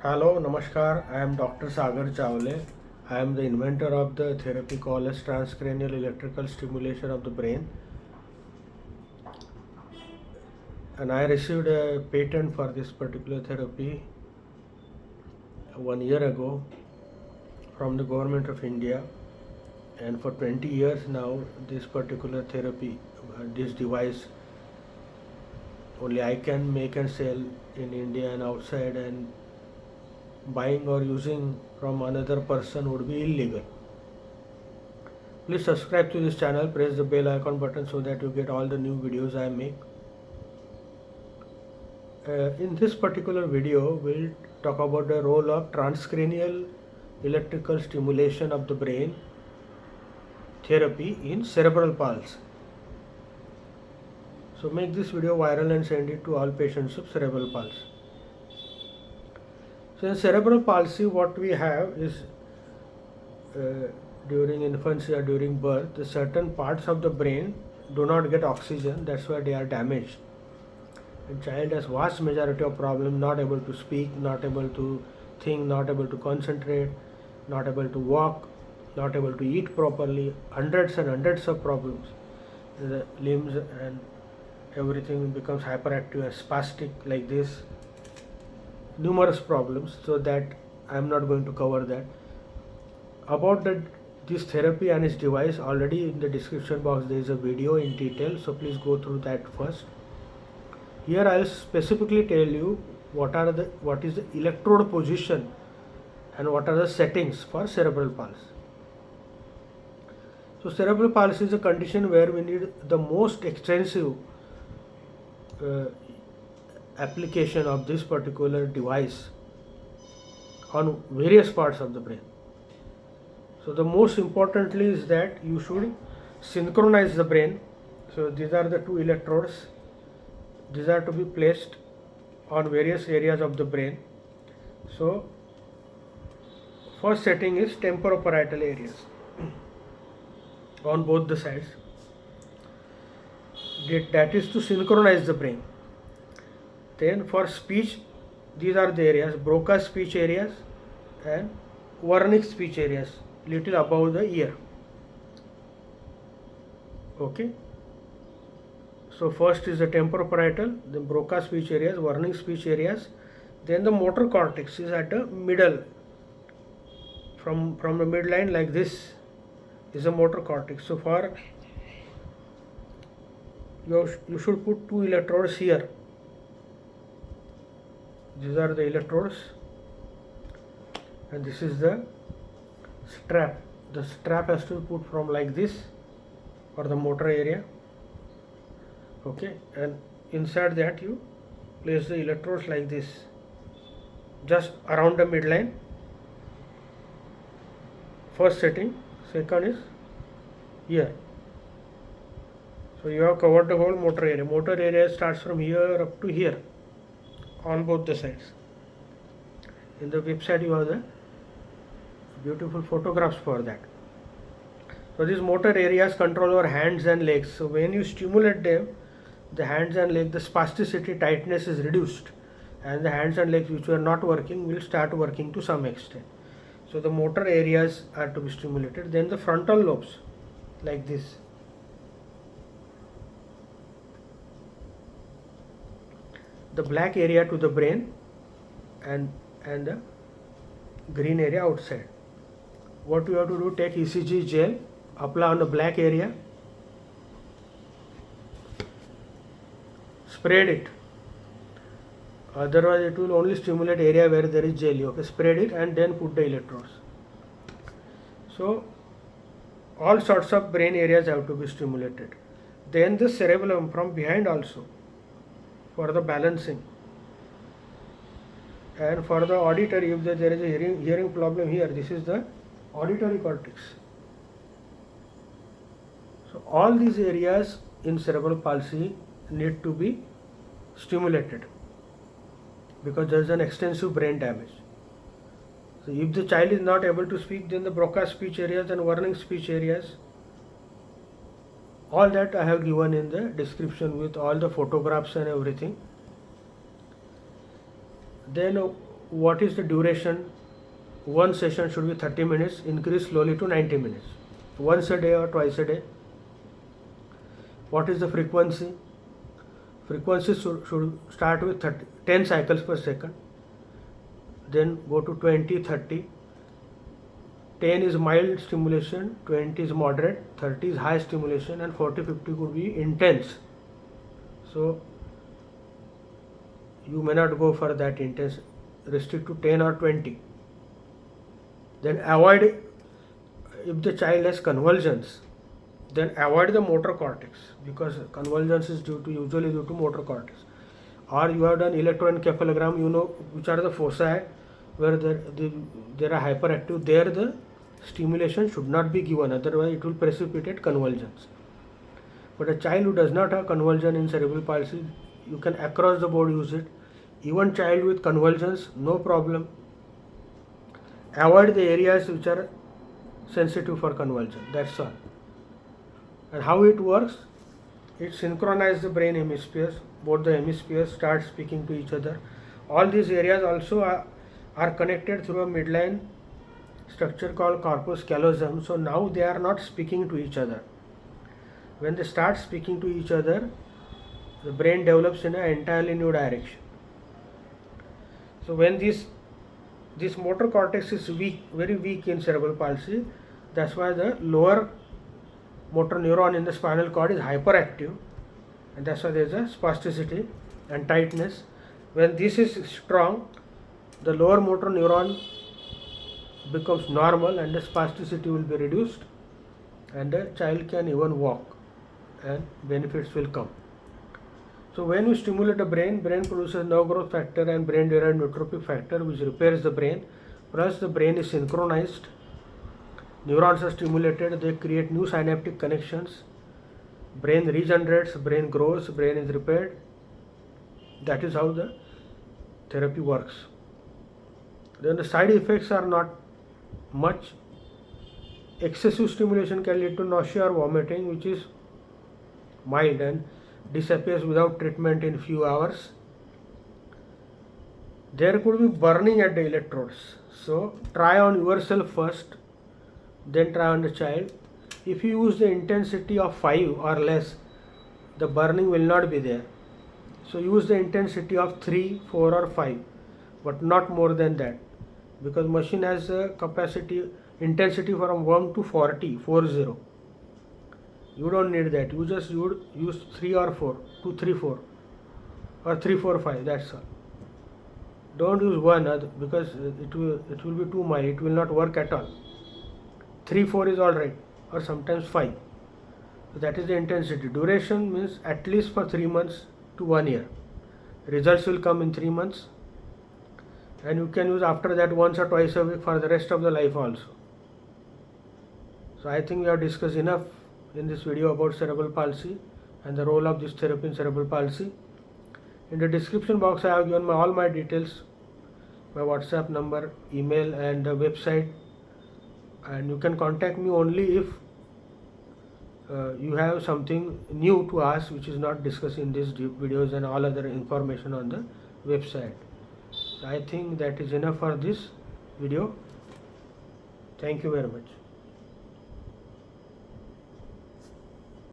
Hello, Namaskar. I am Dr. Sagar Chawle. I am the inventor of the therapy called as Transcranial electrical stimulation of the brain. And I received a patent for this particular therapy 1 year ago from the government of India. And for 20 years now, this particular therapy, this device, only I can make and sell in India and outside, and buying or using from another person would be illegal. Please subscribe to this channel, press the bell icon button so that you get all the new videos I make. In this particular video, we'll talk about the role of transcranial electrical stimulation of the brain therapy in cerebral palsy. So make this video viral and send it to all patients of cerebral palsy. So in cerebral palsy, what we have is during infancy or during birth, the certain parts of the brain do not get oxygen. That's why they are damaged. And child has vast majority of problems, not able to speak, not able to think, not able to concentrate, not able to walk, not able to eat properly, hundreds and hundreds of problems. The limbs and everything becomes hyperactive and spastic like this. Numerous problems, so that I am not going to cover that. About this therapy and its device, already in the description box there is a video in detail, so please go through that first. Here I will specifically tell you what is the electrode position and what are the settings for cerebral palsy. So cerebral palsy is a condition where we need the most extensive application of this particular device on various parts of the brain. So the most importantly is that you should synchronize the brain. So these are the two electrodes. These are to be placed on various areas of the brain. So first setting is temporoparietal areas on both the sides. That is to synchronize the brain. Then for speech, these are the areas: Broca's speech areas and Wernicke's speech areas, little above the ear. Okay. So first is the temporoparietal, then Broca's speech areas, Wernicke's speech areas, then the motor cortex is at the middle. From the midline like this is a motor cortex. So for you should put two electrodes here. These are the electrodes and this is the strap. The strap has to be put from like this for the motor area. Okay, and inside that you place the electrodes like this, just around the midline. First setting. Second is here. So you have covered the whole motor area. Motor area starts from here up to here on both the sides. In the website you have the beautiful photographs for that. So these motor areas control our hands and legs. So when you stimulate them, the hands and legs, the spasticity, tightness is reduced, and the hands and legs which were not working will start working to some extent. So the motor areas are to be stimulated. Then the frontal lobes like this. The black area to the brain and the green area outside. What you have to do, take ECG gel, apply on the black area, spread it. Otherwise it will only stimulate area where there is jelly. Okay, spread it and then put the electrodes. So all sorts of brain areas have to be stimulated. Then the cerebellum from behind also for the balancing. And for the auditory, if there is a hearing problem here, this is the auditory cortex. So all these areas in cerebral palsy need to be stimulated because there is an extensive brain damage. So if the child is not able to speak, then the Broca's speech areas and Wernicke's speech areas, all that I have given in the description with all the photographs and everything. Then what is the duration? One session should be 30 minutes, increase slowly to 90 minutes. Once a day or twice a day. What is the frequency? Frequency should start with 10 cycles per second, then go to 20, 30. 10 is mild stimulation, 20 is moderate, 30 is high stimulation, and 40, 50 could be intense. So you may not go for that intense, restrict to 10 or 20. Then avoid, if the child has convulsions, then avoid the motor cortex, because convulsions is usually due to motor cortex. Or you have done electroencephalogram, you know which are the foci where there are hyperactive. There the stimulation should not be given, otherwise it will precipitate convulsions. But a child who does not have convulsion in cerebral palsy, you can across the board use it. Even child with convulsions, no problem. Avoid the areas which are sensitive for convulsion, that's all. And how it works? It synchronizes the brain hemispheres, both the hemispheres start speaking to each other. All these areas also are connected through a midline structure called corpus callosum. So now they are not speaking to each other. When they start speaking to each other, the brain develops in an entirely new direction. So when this motor cortex is weak, very weak in cerebral palsy, that's why the lower motor neuron in the spinal cord is hyperactive, and that's why there is a spasticity and tightness. When this is strong, the lower motor neuron becomes normal and the spasticity will be reduced, and the child can even walk and benefits will come. So when we stimulate the brain produces nerve growth factor and brain derived neutropic factor, which repairs the brain, plus the brain is synchronized. Neurons are stimulated, they create new synaptic connections, brain regenerates, brain grows, brain is repaired. That is how the therapy works. Then the side effects are not much. Excessive stimulation can lead to nausea or vomiting, which is mild and disappears without treatment in few hours. There could be burning at the electrodes. So try on yourself first, then try on the child. If you use the intensity of 5 or less, the burning will not be there. So use the intensity of 3, 4 or 5, but not more than that, because machine has a intensity from 1 to 40. You don't need that. You just use 3 or 4, 2, 3, 4 or 3, 4, 5, that's all. Don't use 1 because it will be too mild, it will not work at all. 3, 4 is alright, or sometimes 5. So that is the intensity. Duration means at least for 3 months to 1 year. Results will come in 3 months, and you can use after that once or twice a week for the rest of the life also. So I think we have discussed enough in this video about cerebral palsy and the role of this therapy in cerebral palsy. In the description box I have given all my details, my WhatsApp number, email and website, and you can contact me only if you have something new to ask which is not discussed in these videos and all other information on the website. So I think that is enough for this video. Thank you very much.